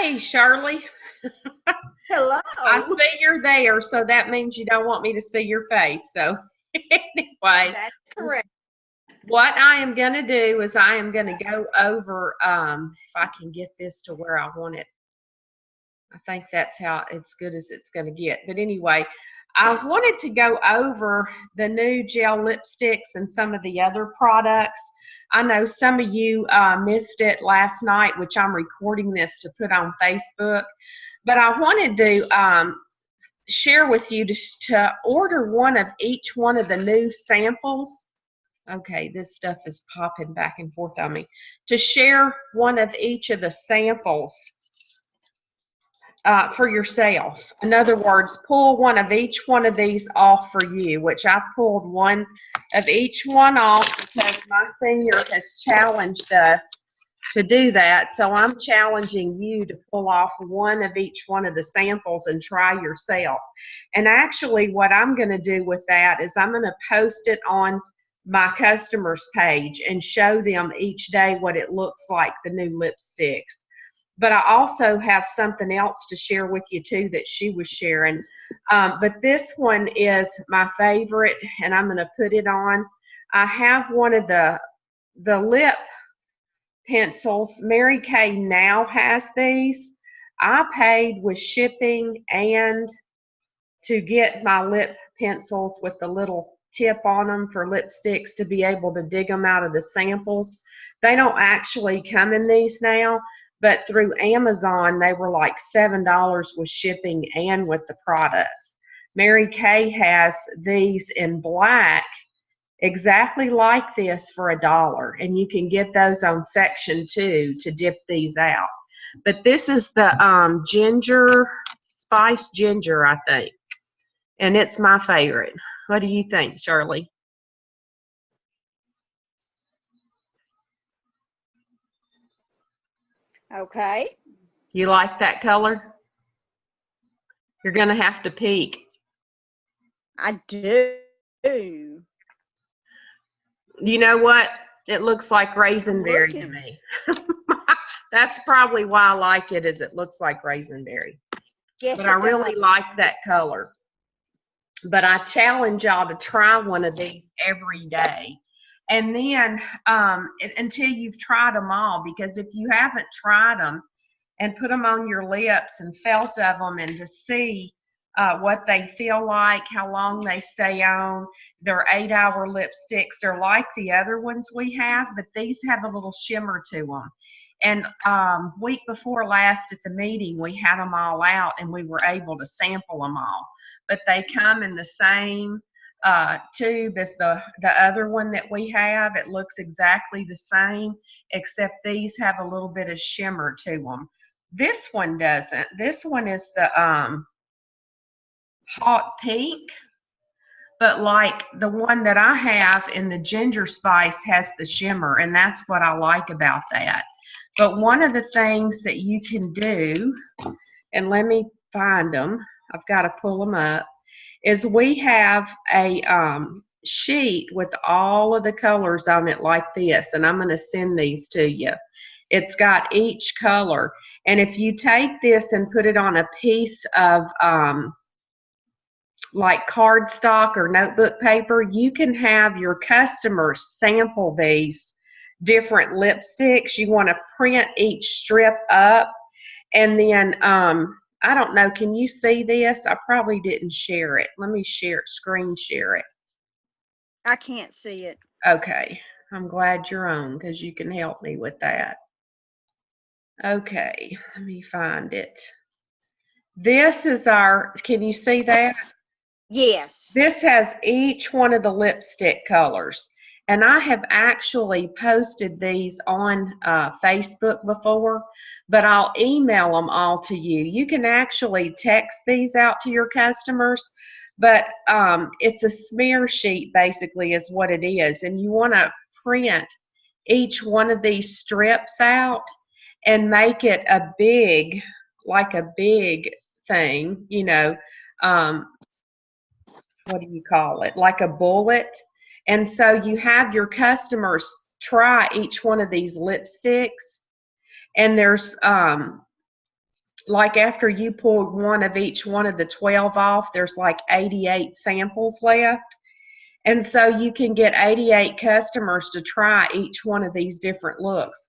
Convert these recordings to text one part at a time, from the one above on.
Hey, Shirley. I Hello. see you're there, so that means you don't want me to see your face. So, anyway, That's correct. what I am going to do is I am going to go over, if I can get this to where I want it. I think that's how it's good as it's going to get. But anyway, I wanted to go over the new gel lipsticks and some of the other products. I know some of you missed it last night, which I'm recording this to put on Facebook. But I wanted to share with you to order one of each one of the new samples. Okay, this stuff is popping back and forth on me. To share one of each of the samples for yourself. In other words, pull one of each one of these off for you, which I pulled one of each one off because my senior has challenged us to do that. So I'm challenging you to pull off one of each one of the samples and try yourself. And actually what I'm going to do with that is I'm going to post it on my customers page and show them each day what it looks like, the new lipsticks. But I also have something else to share with you too that she was sharing. But this one is my favorite, and I'm going to put it on. I have one of the lip pencils. Mary Kay now has these. I paid with shipping and to get my lip pencils with the little tip on them for lipsticks to be able to dig them out of the samples. They don't actually come in these now, but through Amazon they were like $7 with shipping and with the products. Mary Kay has these in black exactly like this for $1, and you can get those on section 2 to dip these out. But this is the ginger, spiced ginger, I think, and it's my favorite. What do you think, Shirley? Okay. You like that color? You're going to have to peek. I do. You know what? It looks like raisinberry to Looking. me. That's probably why I like it, is it looks like raisinberry. Yes, But I it really does. like that color. But I challenge y'all to try one of these every day. And then until you've tried them all, because if you haven't tried them and put them on your lips and felt of them and to see what they feel like, how long they stay on. They're 8-hour lipsticks. They're like the other ones we have, but these have a little shimmer to them. And week before last at the meeting, we had them all out and we were able to sample them all. But they come in the same tube as the other one that we have. It looks exactly the same, except these have a little bit of shimmer to them. This one doesn't. This one is the hot pink, but like the one that I have in the ginger spice has the shimmer, and that's what I like about that. But one of the things that you can do, and let me find them, I've got to pull them up, is we have a sheet with all of the colors on it like this, and I'm going to send these to you. It's got each color, and if you take this and put it on a piece of like cardstock or notebook paper, you can have your customers sample these different lipsticks. You want to print each strip up, and then I don't know, can you see this? I probably didn't share it. Let me share it, screen share it. I can't see it. Okay, I'm glad you're on because you can help me with that. Okay, let me find it. This is our, can you see that? Yes. This has each one of the lipstick colors. And I have actually posted these on Facebook before, but I'll email them all to you. You can actually text these out to your customers, but it's a smear sheet basically is what it is. And you want to print each one of these strips out and make it a big, like a big thing, you know, what do you call it, like a bullet. And so you have your customers try each one of these lipsticks, and there's like after you pulled one of each one of the 12 off, there's like 88 samples left. And so you can get 88 customers to try each one of these different looks,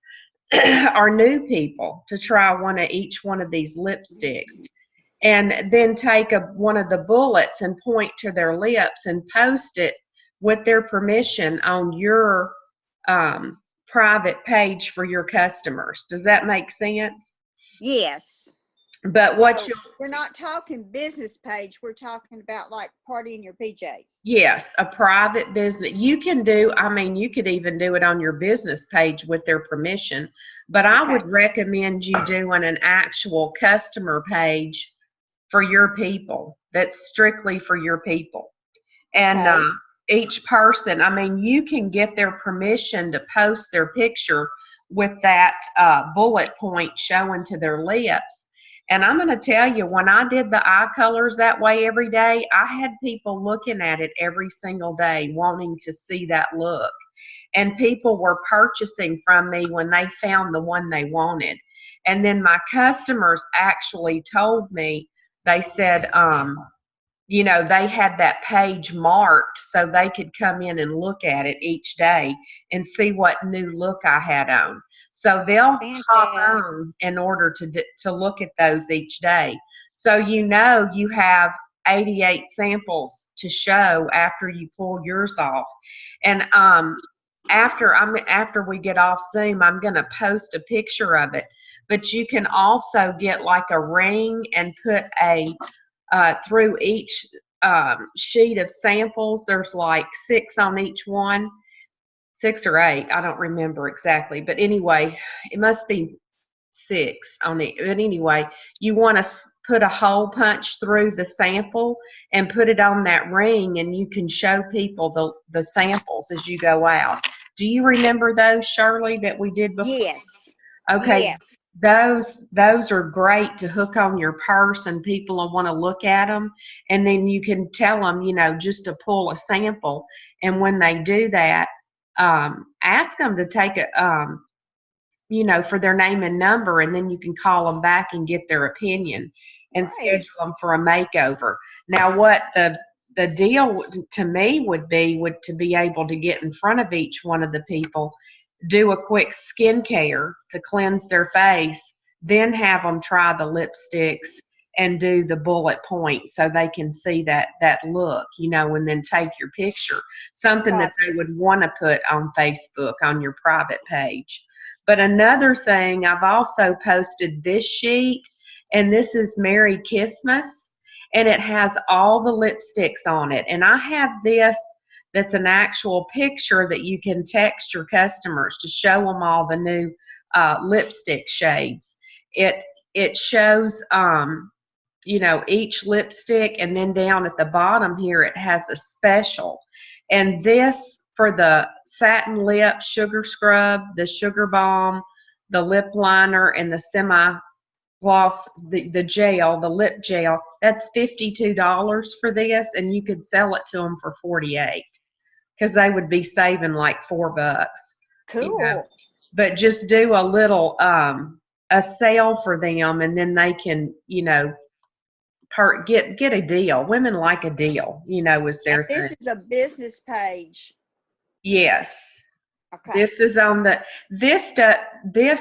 or new people to try one of each one of these lipsticks. And then take one of the bullets and point to their lips and post it with their permission on your private page for your customers. Does that make sense? Yes. But what you we're not talking business page. We're talking about like party in your PJs. Yes, a private business. You can do, I mean, you could even do it on your business page with their permission, but I would recommend you doing an actual customer page for your people. That's strictly for your people. And each person, I mean, you can get their permission to post their picture with that bullet point showing to their lips. And I'm going to tell you, when I did the eye colors that way every day, I had people looking at it every single day wanting to see that look. And people were purchasing from me when they found the one they wanted. And then my customers actually told me, they said, you know, they had that page marked so they could come in and look at it each day and see what new look I had on. So they'll hop on in order to look at those each day. So you know you have 88 samples to show after you pull yours off. And after we get off Zoom, I'm going to post a picture of it. But you can also get like a ring and put a through each sheet of samples. There's like 6 on each one, 6 or 8, I don't remember exactly, but anyway, it must be 6 on it. But anyway, you want to put a hole punch through the sample and put it on that ring, and you can show people the samples as you go out. Do you remember those, Shirley, that we did before? Yes. Okay. Yes. Those are great to hook on your purse, and people will want to look at them. And then you can tell them, you know, just to pull a sample. And when they do that, ask them to take a, you know, for their name and number, and then you can call them back and get their opinion and schedule them for a makeover. Now, what the deal to me would to be able to get in front of each one of the people, do a quick skincare to cleanse their face, then have them try the lipsticks and do the bullet point so they can see that look, you know, and then take your picture. Something that they would want to put on Facebook on your private page. But another thing, I've also posted this sheet, and this is Merry Christmas, and it has all the lipsticks on it. And I have this that's an actual picture that you can text your customers to show them all the new lipstick shades. It shows, you know, each lipstick, and then down at the bottom here it has a special. And this for the satin lip sugar scrub, the sugar balm, the lip liner, and the semi gloss, the gel, the lip gel, that's $52 for this, and you could sell it to them for $48 because they would be saving like $4. Cool. You know? But just do a little a sale for them, and then they can, you know, get a deal. Women like a deal, you know, is their thing. This is a business page. Yes. Okay. This is on the this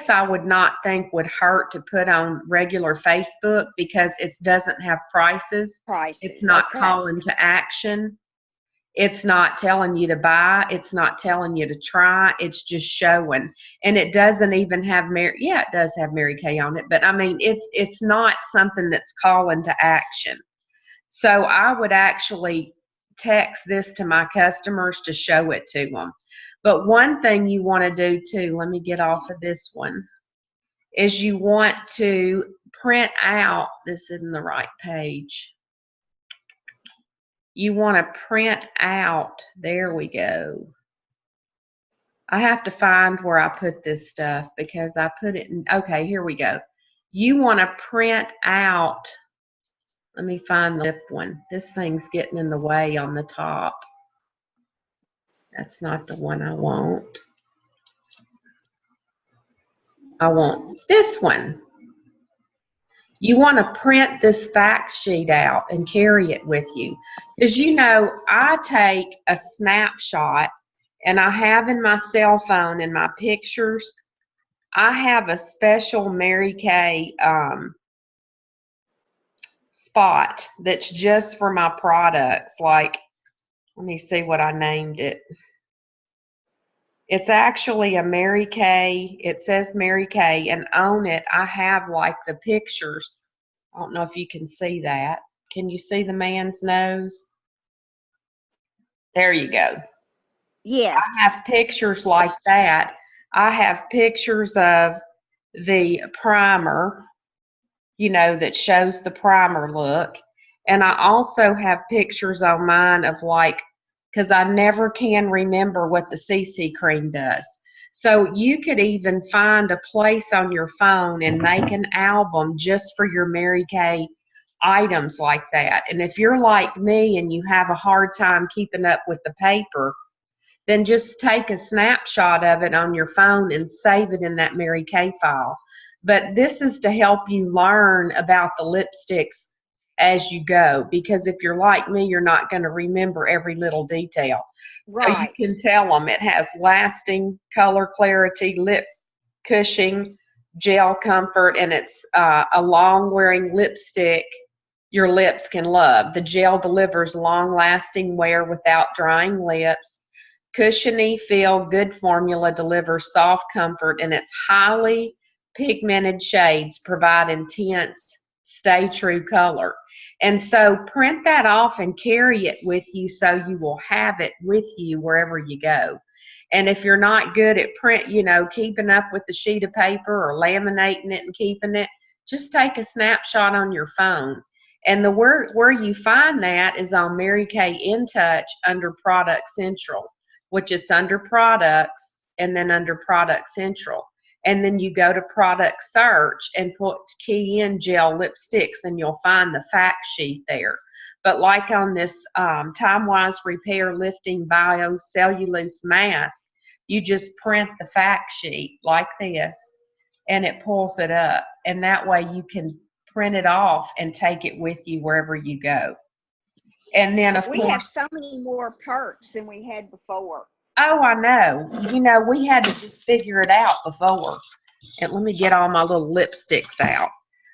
I would not think would hurt to put on regular Facebook because it doesn't have prices. It's not calling to action. It's not telling you to buy. It's not telling you to try. It's just showing. And it doesn't even have it does have Mary Kay on it, but I mean it's not something that's calling to action. So I would actually text this to my customers to show it to them. But one thing you want to do too, let me get off of this one, is you want to print out, this isn't the right page. You want to print out, there we go. I have to find where I put this stuff because I put it in, okay, here we go. You want to print out, let me find the lip one. This thing's getting in the way on the top. That's not the one I want. I want this one. you want to print this fact sheet out and carry it with you. Because you know, I take a snapshot and I have in my cell phone in my pictures, I have a special Mary Kay spot that's just for my products. Like, let me see what I named it. It's actually a Mary Kay. It says Mary Kay, and on it I have like the pictures. I don't know if you can see that. Can you see the man's nose? There you go. Yes. I have pictures like that. I have pictures of the primer, you know, that shows the primer look. And I also have pictures on mine of like, because I never can remember what the CC cream does. So you could even find a place on your phone and make an album just for your Mary Kay items like that. And if you're like me and you have a hard time keeping up with the paper, then just take a snapshot of it on your phone and save it in that Mary Kay file. But this is to help you learn about the lipsticks as you go, because if you're like me, you're not going to remember every little detail. So you Right. can tell them it has lasting color clarity, lip cushioning, gel comfort, and it's a long wearing lipstick your lips can love. The gel delivers long lasting wear without drying lips. Cushiony feel good formula delivers soft comfort, and its highly pigmented shades provide intense, stay true color. And so print that off and carry it with you so you will have it with you wherever you go. And if you're not good at print, you know, keeping up with the sheet of paper or laminating it and keeping it, just take a snapshot on your phone. And the where you find that is on Mary Kay In Touch under Product Central, which it's under products and then under Product Central. And then you go to product search and key in gel lipsticks and you'll find the fact sheet there. But like on this Time Wise Repair Lifting Biocellulose Mask, you just print the fact sheet like this and it pulls it up. And that way you can print it off and take it with you wherever you go. And then, of We have course, so many more perks than we had before. oh, I know. You know, we had to just figure it out before. And let me get all my little lipsticks out.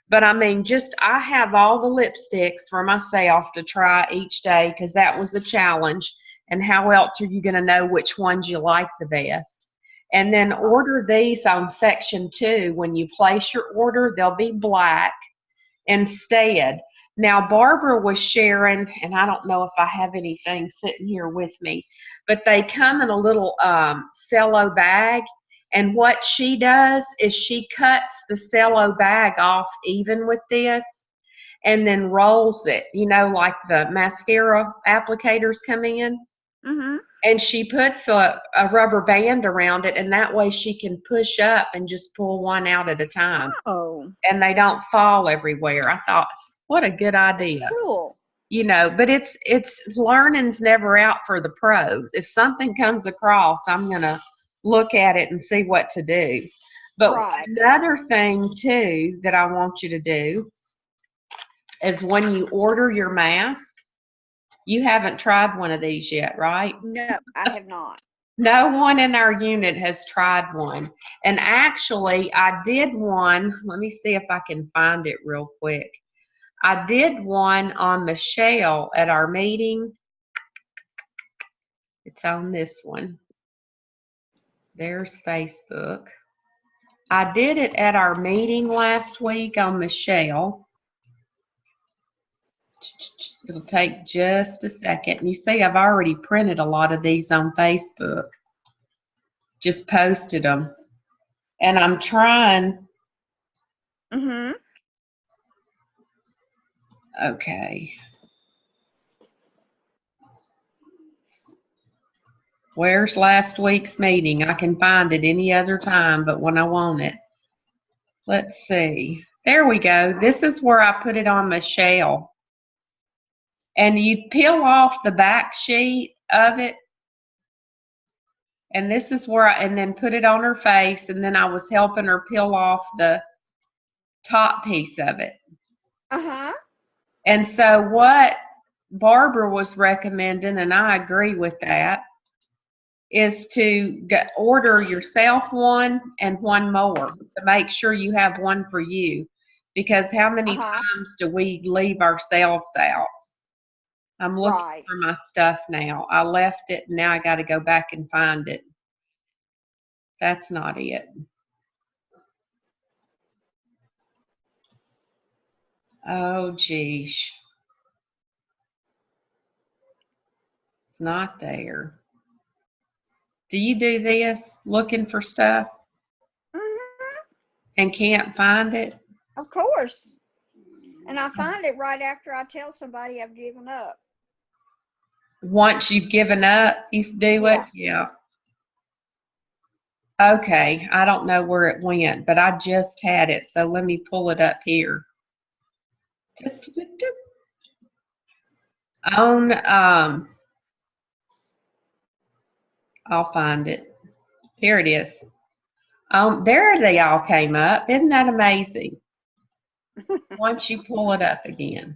But I mean, just I have all the lipsticks for myself to try each day because that was the challenge. And how else are you going to know which ones you like the best? And then order these on section 2. When you place your order, they'll be black instead. Now, Barbara was sharing, and I don't know if I have anything sitting here with me, but they come in a little cello bag. And what she does is she cuts the cello bag off even with this and then rolls it, you know, like the mascara applicators come in. Mm-hmm. And she puts a rubber band around it, and that way she can push up and just pull one out at a time. Oh, And they don't fall everywhere. I thought, what a good idea. cool. You know, but it's learning's never out for the pros. If something comes across, I'm going to look at it and see what to do. But Right. another thing too that I want you to do is when you order your mask, you haven't tried one of these yet, right? No, I have not. No one in our unit has tried one. And actually, I did one. Let me see if I can find it real quick. I did one on Michelle at our meeting. It's on this one. There's Facebook. I did it at our meeting last week on Michelle. It'll take just a second. You see, I've already printed a lot of these on Facebook. Just posted them. And I'm trying. Mm-hmm. Okay. Where's last week's meeting? I can find it any other time but when I want it. Let's see. There we go. This is where I put it on Michelle. And you peel off the back sheet of it. And this is where and then put it on her face. And then I was helping her peel off the top piece of it. Uh-huh. And so what Barbara was recommending, and I agree with that, is to order yourself one and one more to make sure you have one for you. Because how many Uh-huh. times do we leave ourselves out? I'm looking Right. for my stuff now. I left it, and now I got to go back and find it. That's not it. Oh, geez. It's not there. Do you do this, looking for stuff Mm-hmm. and can't find it? Of course. And I find it right after I tell somebody I've given up. Once you've given up, you do it? Yeah. Yeah. Okay, I don't know where it went, but I just had it, so let me pull it up here. On, I'll find it. Here it is. There they all came up. Isn't that amazing? Once you pull it up again.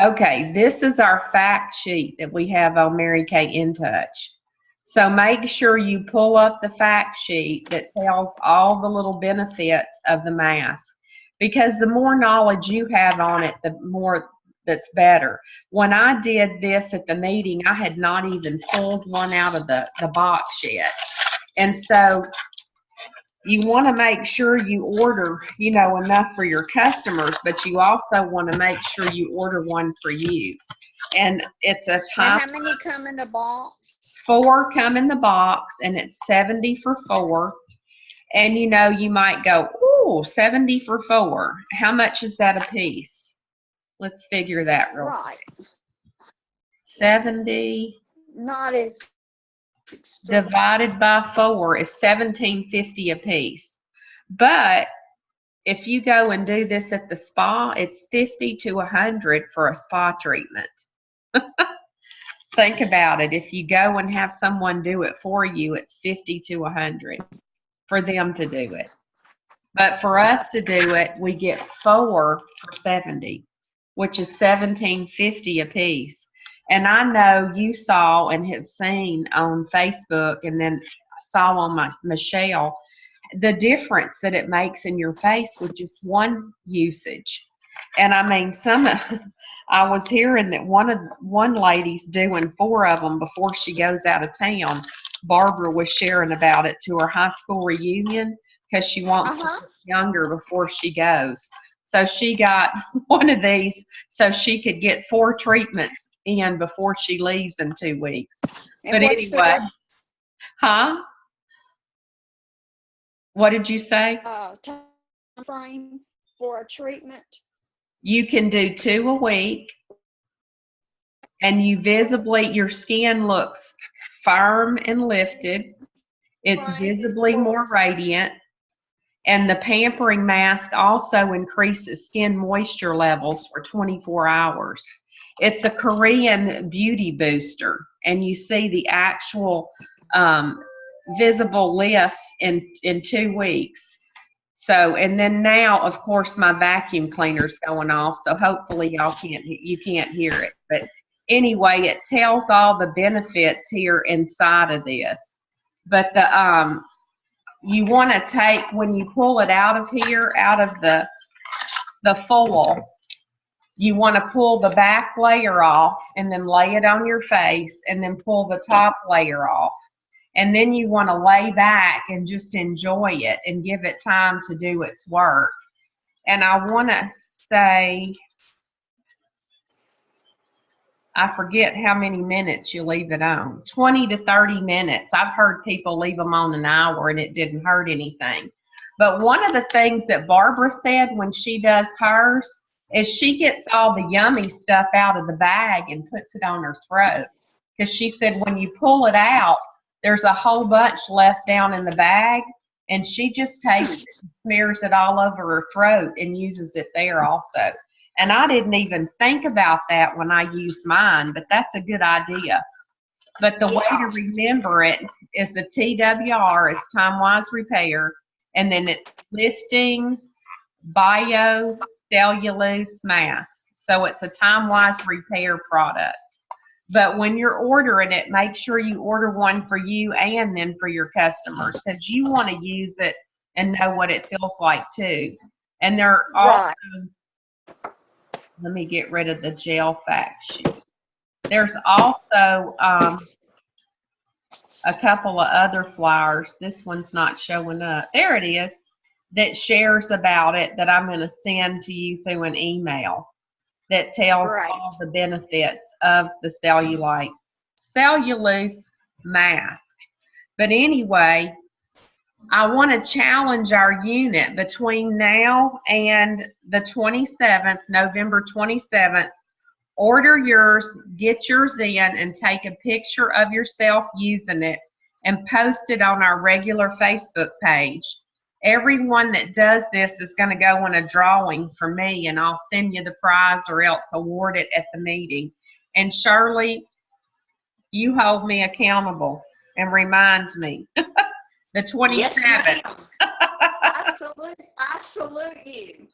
Okay, this is our fact sheet that we have on Mary Kay In Touch. So make sure you pull up the fact sheet that tells all the little benefits of the mask, because the more knowledge you have on it, the more that's better. When I did this at the meeting, I had not even pulled one out of the box yet. And so you want to make sure you order, enough for your customers, but you also want to make sure you order one for you. And it's a Now, time. how many come in the box? 4 come in the box, and it's 70 for 4. And you might go, ooh, 70 for 4. How much is that a piece? Let's figure that real quick. Right. 70 Not as divided by 4 is $17.50 a piece. But if you go and do this at the spa, it's $50 to $100 for a spa treatment. Think about it. If you go and have someone do it for you, it's $50 to $100 for them to do it. But for us to do it, we get 4 for 70, which is $17.50 a piece. And I know you saw and have seen on Facebook, and then saw on my Michelle, the difference that it makes in your face with just one usage. And I mean, I was hearing that one lady's doing 4 of them before she goes out of town. Barbara was sharing about it to her high school reunion because she wants to look younger before she goes. So she got one of these so she could get 4 treatments in before she leaves in 2 weeks. And But what's anyway, huh? What did you say? the time frame for a treatment? You can do 2 a week, and your skin looks firm and lifted. It's visibly more radiant. And the pampering mask also increases skin moisture levels for 24 hours. It's a Korean beauty booster, and you see the actual visible lifts in 2 weeks. So, and then now, of course, my vacuum cleaner's going off, so hopefully you can't hear it. But anyway, it tells all the benefits here inside of this. But you want to take, when you pull it out of here, out of the foil, you want to pull the back layer off and then lay it on your face, and then pull the top layer off. And then you want to lay back and just enjoy it and give it time to do its work. And I want to say, I forget how many minutes you leave it on. 20 to 30 minutes. I've heard people leave them on an hour and it didn't hurt anything. But one of the things that Barbara said when she does hers is she gets all the yummy stuff out of the bag and puts it on her throat. Because she said when you pull it out, there's a whole bunch left down in the bag, and she just takes it and smears it all over her throat and uses it there also. And I didn't even think about that when I used mine, but that's a good idea. But the way to remember it is the TWR is time-wise repair, and then it's lifting, biocellulose mask. So it's a time-wise repair product. But when you're ordering it, make sure you order one for you and then for your customers, because you want to use it and know what it feels like too. And they're also, let me get rid of the gel fact sheet. There's also a couple of other flyers. This one's not showing up. There it is. That shares about it that I'm going to send to you through an email that tells all the benefits of the cellulose mask. But anyway, I want to challenge our unit between now and the 27th, November 27th. Order yours, get yours in, and take a picture of yourself using it and post it on our regular Facebook page. Everyone that does this is going to go in a drawing for me, and I'll send you the prize or else award it at the meeting. And Shirley, you hold me accountable and remind me. The 27th. Yes, I salute you.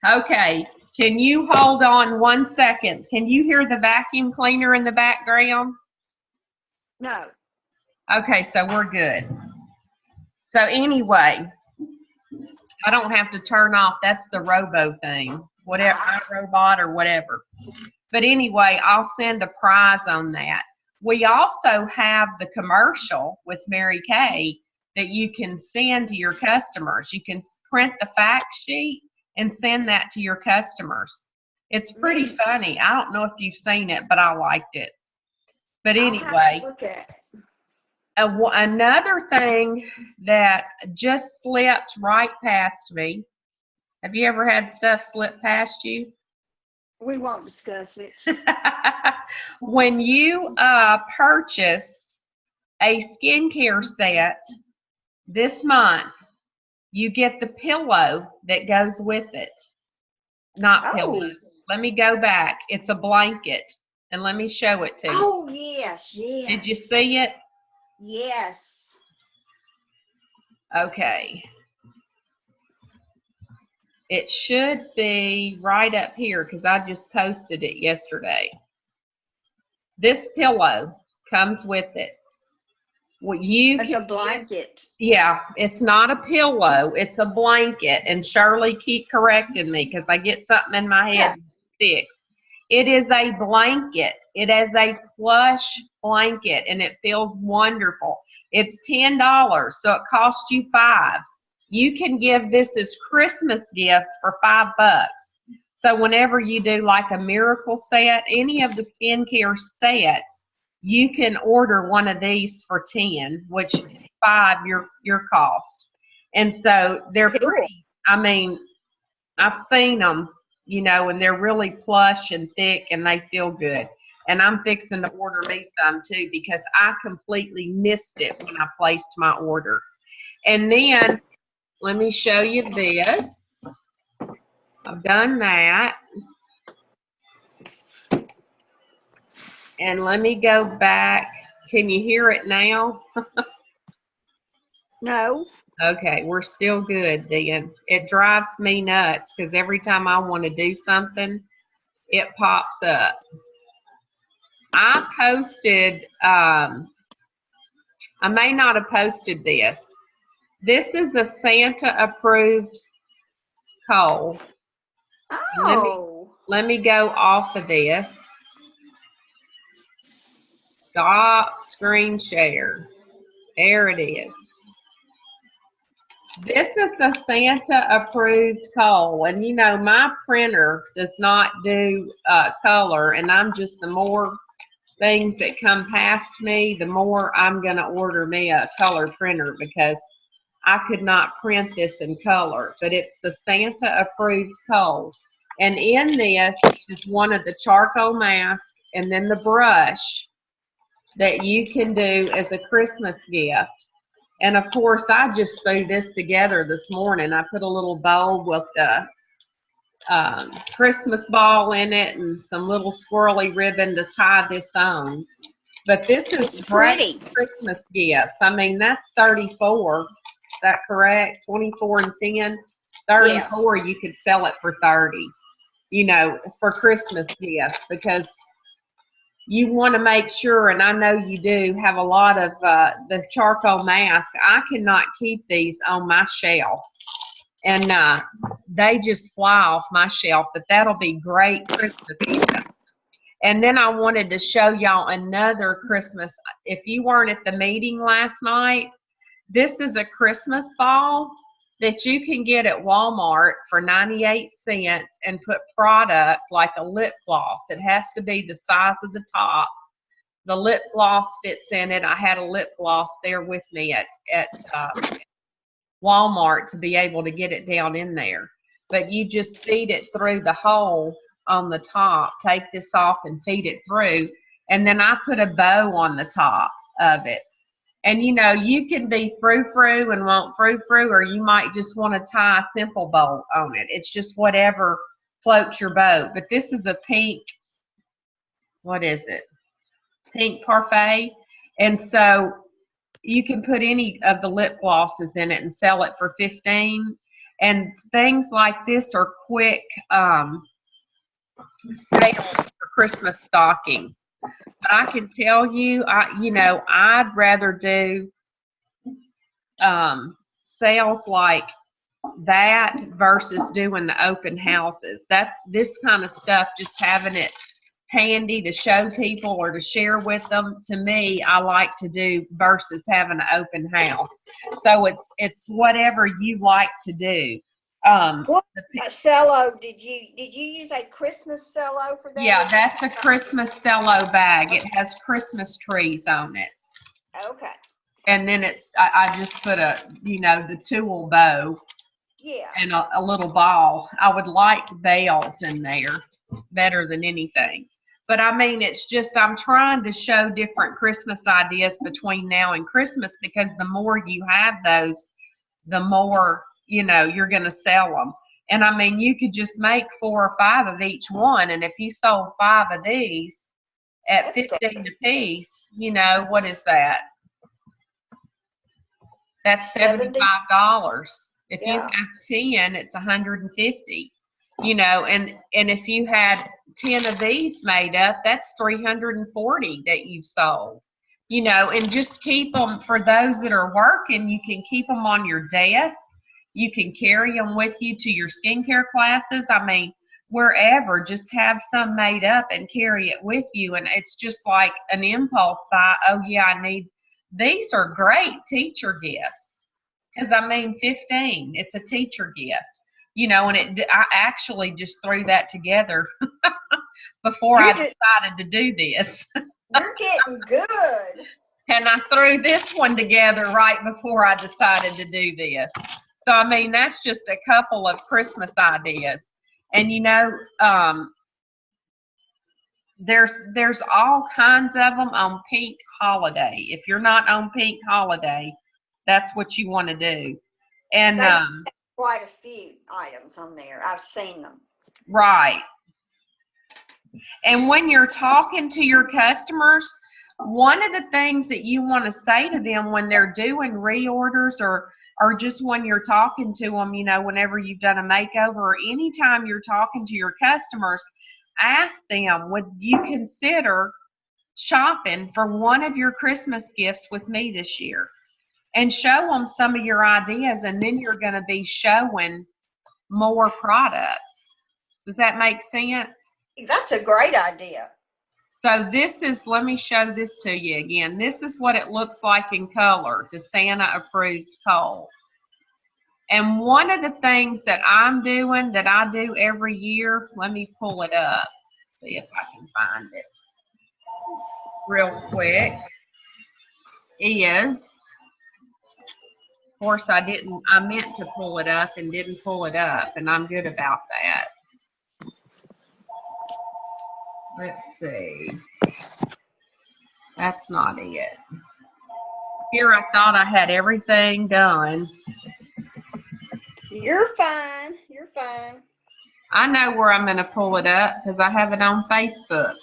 Okay. Can you hold on 1 second? Can you hear the vacuum cleaner in the background? No. Okay, so we're good. So anyway, I don't have to turn off. That's the robo thing, whatever, iRobot or whatever. But anyway, I'll send a prize on that. We also have the commercial with Mary Kay that you can send to your customers. You can print the fact sheet and send that to your customers. It's pretty funny. I don't know if you've seen it, but I liked it. But anyway, look at it. Another thing that just slipped right past me. Have you ever had stuff slip past you? We won't discuss it. When you purchase a skincare set this month, you get the pillow that goes with it. Not pillow. Let me go back. It's a blanket. And let me show it to you. Oh, yes, yes. Did you see it? Yes. Okay. It should be right up here because I just posted it yesterday. This pillow comes with it. It's a blanket. Yeah, it's not a pillow. It's a blanket. And Shirley, keep correcting me because I get something in my head that sticks. It is a blanket. It is a plush blanket, and it feels wonderful. It's $10, so it costs you $5. You can give this as Christmas gifts for $5. So whenever you do like a miracle set, any of the skincare sets, you can order one of these for $10, which is $5 your cost. And so they're pretty. I mean, I've seen them, you know, and they're really plush and thick, and they feel good. And I'm fixing to order me some too because I completely missed it when I placed my order. And then let me show you this. I've done that. And let me go back. Can you hear it now? No. Okay, we're still good then. It drives me nuts because every time I want to do something, it pops up. I posted, I may not have posted this. This is a Santa approved coal. Oh. Let me go off of this. Stop screen share. There it is. This is a Santa approved coal, and you know my printer does not do color, and I'm just, the more things that come past me, the more I'm going to order me a color printer because I could not print this in color. But it's the Santa approved coal, and in this is one of the charcoal masks and then the brush that you can do as a Christmas gift. And of course, I just threw this together this morning. I put a little bowl with the Christmas ball in it and some little swirly ribbon to tie this on. But this is great Christmas gifts. I mean, that's 34. Is that correct? 24 and 10. Yes. 34, you could sell it for 30, you know, for Christmas gifts, because you want to make sure, and I know you do, have a lot of the charcoal mask. I cannot keep these on my shelf, and they just fly off my shelf, but that'll be great Christmas gift. And then I wanted to show y'all another Christmas. If you weren't at the meeting last night, this is a Christmas ball that you can get at Walmart for 98 cents and put product like a lip gloss. It has to be the size of the top. The lip gloss fits in it. I had a lip gloss there with me at Walmart to be able to get it down in there. But you just feed it through the hole on the top. Take this off and feed it through. And then I put a bow on the top of it. And you know, you can be frou-frou and want frou-frou, or you might just want to tie a simple bow on it. It's just whatever floats your boat. But this is a pink, what is it? Pink parfait. And so you can put any of the lip glosses in it and sell it for 15. And things like this are quick sales for Christmas stockings. But I can tell you, I'd rather do sales like that versus doing the open houses. That's this kind of stuff, just having it handy to show people or to share with them. To me, I like to do versus having an open house. So it's whatever you like to do. What cello did you use a Christmas cello for that? Yeah, that's a Christmas cello bag. It has Christmas trees on it. Okay. And then I just put the tulle bow. Yeah. And a little ball. I would like bells in there better than anything. But I mean, it's just, I'm trying to show different Christmas ideas between now and Christmas, because the more you have those, the more, you're going to sell them. And I mean, you could just make 4 or 5 of each one. And if you sold 5 of these at That's 15 a piece, what is that? That's $75. If you have 10, it's $150. And if you had 10 of these made up, that's $340 that you've sold. And just keep them for those that are working. You can keep them on your desk. You can carry them with you to your skincare classes. I mean, wherever, just have some made up and carry it with you. And it's just like an impulse buy. Oh yeah, I need, these are great teacher gifts. Because I mean, 15, it's a teacher gift. And I actually just threw that together before I decided to do this. You're getting good. And I threw this one together right before I decided to do this. So, I mean, that's just a couple of Christmas ideas. And, there's all kinds of them on Pink Holiday. If you're not on Pink Holiday, that's what you want to do. And quite a few items on there. I've seen them. Right. And when you're talking to your customers, one of the things that you want to say to them when they're doing reorders or just when you're talking to them, whenever you've done a makeover or anytime you're talking to your customers, ask them, would you consider shopping for one of your Christmas gifts with me this year? And show them some of your ideas, and then you're going to be showing more products. Does that make sense? That's a great idea. So this is, let me show this to you again. This is what it looks like in color, the Santa approved coal. And one of the things that I'm doing, that I do every year, let me pull it up, see if I can find it real quick, is, of course, I meant to pull it up and didn't pull it up, and I'm good about that. Let's see. That's not it. Here, I thought I had everything done. You're fine. You're fine. I know where I'm going to pull it up because I have it on Facebook.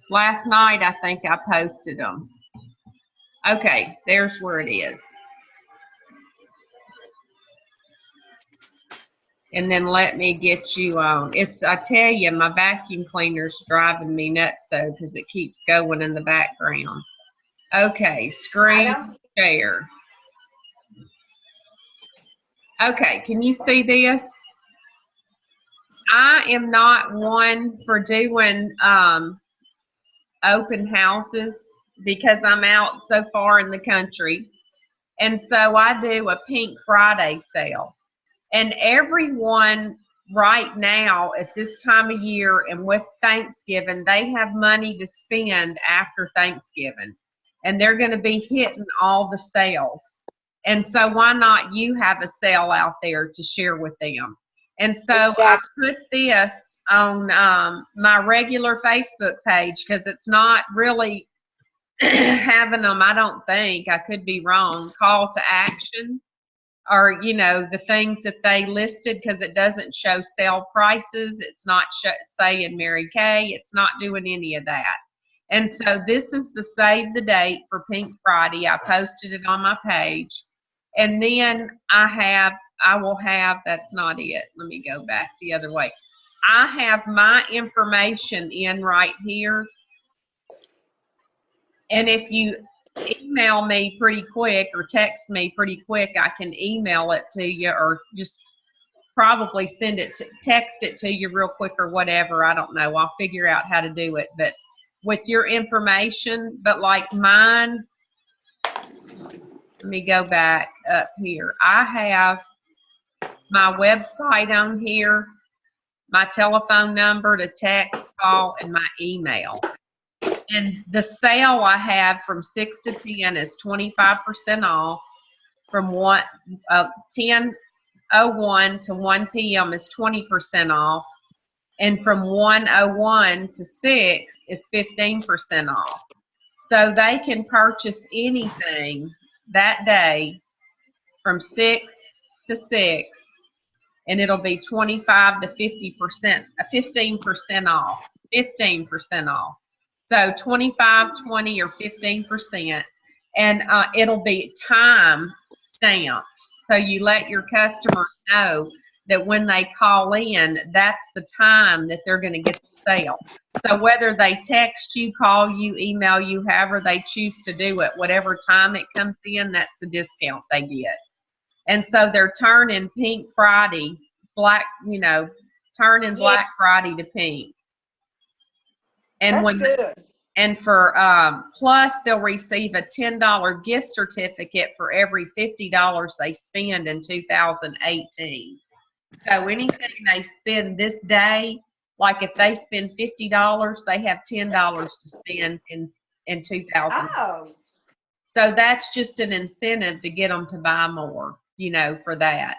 Last night, I think I posted them. Okay, there's where it is. And then let me get you on. I tell you, my vacuum cleaner's driving me nuts though, because it keeps going in the background. Okay, screen share. Okay, can you see this? I am not one for doing open houses because I'm out so far in the country. And so I do a Pink Friday sale. And everyone right now at this time of year and with Thanksgiving, they have money to spend after Thanksgiving. And they're going to be hitting all the sales. And so why not you have a sale out there to share with them? And so I put this on my regular Facebook page because it's not really having them, I don't think, I could be wrong, call to action or, you know, the things that they listed, because it doesn't show sale prices. It's not saying Mary Kay. It's not doing any of that. And so this is the save the date for Pink Friday. I posted it on my page. And then I will have, that's not it. Let me go back the other way. I have my information in right here. And if you email me pretty quick or text me pretty quick, I can email it to you or just probably text it to you real quick or whatever. I don't know. I'll figure out how to do it. But with your information, but like mine, let me go back up here. I have my website on here, my telephone number to text, call, and my email. And the sale I have from 6 to 10 is 25% off. From 10:01 to 1 p.m. is 20% off. And from 1:01 to 6 is 15% off. So they can purchase anything that day from 6 to 6, and it'll be 25 to 50%, 15% off, 15% off. So 25, 20, or 15%, and it'll be time stamped. So you let your customers know that when they call in, that's the time that they're going to get the sale. So whether they text you, call you, email you, however they choose to do it, whatever time it comes in, that's the discount they get. And so they're turning Pink Friday, turning Black Friday to pink. And That's good. And for plus they'll receive a $10 gift certificate for every $50 they spend in 2018. So anything they spend this day, like if they spend $50, they have $10 to spend in 2000. Oh. So that's just an incentive to get them to buy more, for that.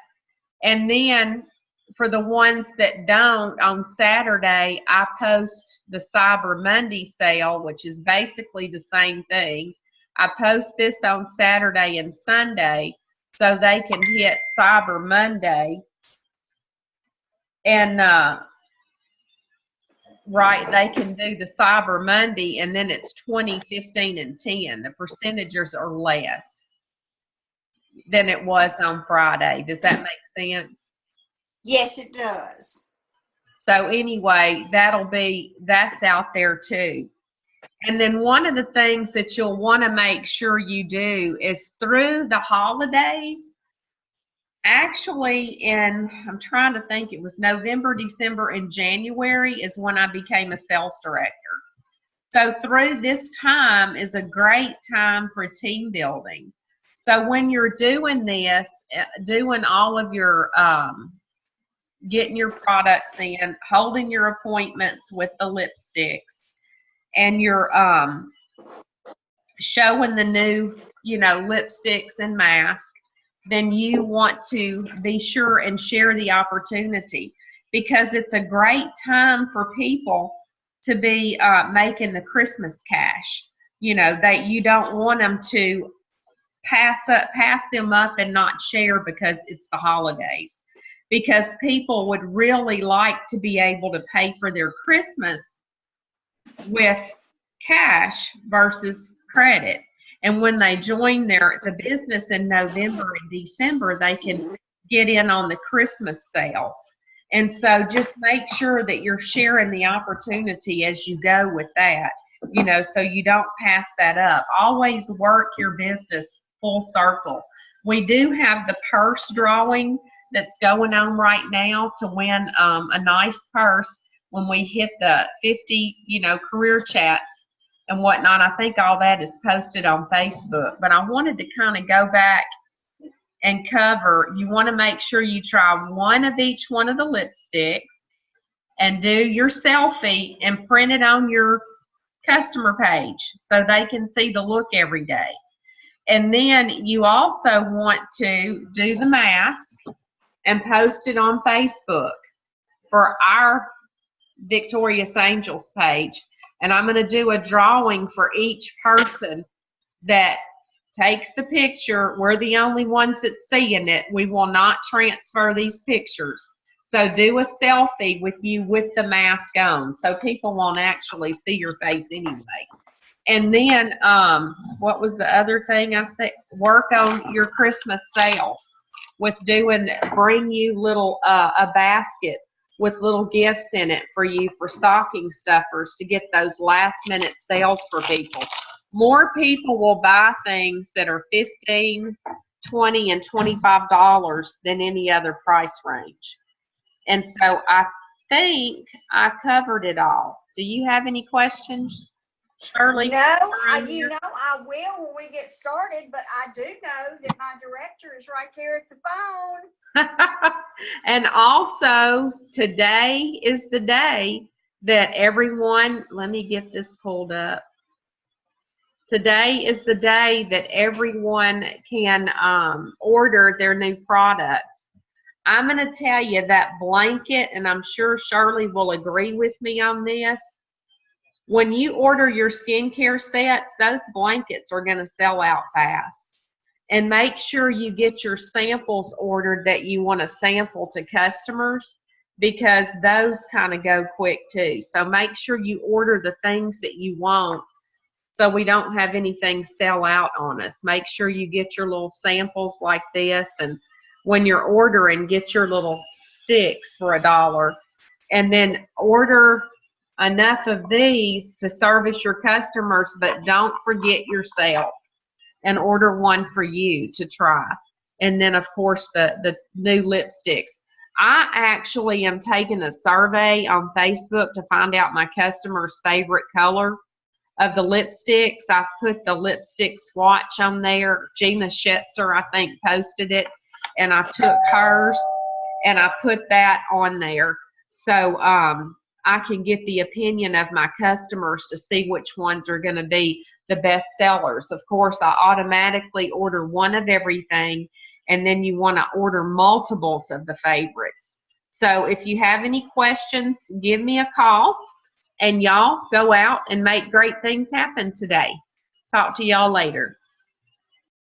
And then for the ones that don't, on Saturday, I post the Cyber Monday sale, which is basically the same thing. I post this on Saturday and Sunday so they can hit Cyber Monday. And, they can do the Cyber Monday, and then it's 20, 15, and 10. The percentages are less than it was on Friday. Does that make sense? Yes, it does. So anyway, that's out there too. And then one of the things that you'll want to make sure you do is through the holidays, actually I'm trying to think, it was November, December, and January is when I became a sales director. So through this time is a great time for team building. So when you're doing this, doing all of your getting your products in, holding your appointments with the lipsticks, and you're showing the new, lipsticks and masks, then you want to be sure and share the opportunity, because it's a great time for people to be making the Christmas cash. That you don't want them to pass them up and not share because it's the holidays. Because people would really like to be able to pay for their Christmas with cash versus credit. And when they join the business in November and December, they can get in on the Christmas sales. And so just make sure that you're sharing the opportunity as you go with that, you know, so you don't pass that up. Always work your business full circle. We do have the purse drawing that's going on right now to win a nice purse when we hit the 50, you know, career chats and whatnot. I think all that is posted on Facebook, but I wanted to kind of go back and cover. You want to make sure you try one of each one of the lipsticks and do your selfie and print it on your customer page so they can see the look every day. And then you also want to do the mask and post it on Facebook for our Victorious Angels page. And I'm going to do a drawing for each person that takes the picture. We're the only ones that's seeing it. We will not transfer these pictures. So do a selfie with you with the mask on so people won't actually see your face anyway. And then what was the other thing I said? Work on your Christmas sales with doing, bring you little a basket with little gifts in it for you for stocking stuffers to get those last minute sales for people. More people will buy things that are $15, $20, and $25 than any other price range. And so I think I covered it all. Do you have any questions, Shirley? No, you know, I will when we get started, but I do know that my director is right there at the phone. And also, today is the day that everyone, let me get this pulled up. Today is the day that everyone can order their new products. I'm going to tell you that blanket, and I'm sure Shirley will agree with me on this. When you order your skincare sets, those blankets are going to sell out fast. And make sure you get your samples ordered that you want to sample to customers, because those kind of go quick too. So make sure you order the things that you want so we don't have anything sell out on us. Make sure you get your little samples like this, and when you're ordering, get your little sticks for $1, and then order enough of these to service your customers, but don't forget yourself and order one for you to try. And then of course the new lipsticks. I actually am taking a survey on Facebook to find out my customers' favorite color of the lipsticks. I've put the lipstick swatch on there. Gina Schetzer, I think, posted it, and I took hers and I put that on there. So I can get the opinion of my customers to see which ones are going to be the best sellers. Of course, I automatically order one of everything, and then you want to order multiples of the favorites. So if you have any questions, give me a call, and y'all go out and make great things happen today. Talk to y'all later.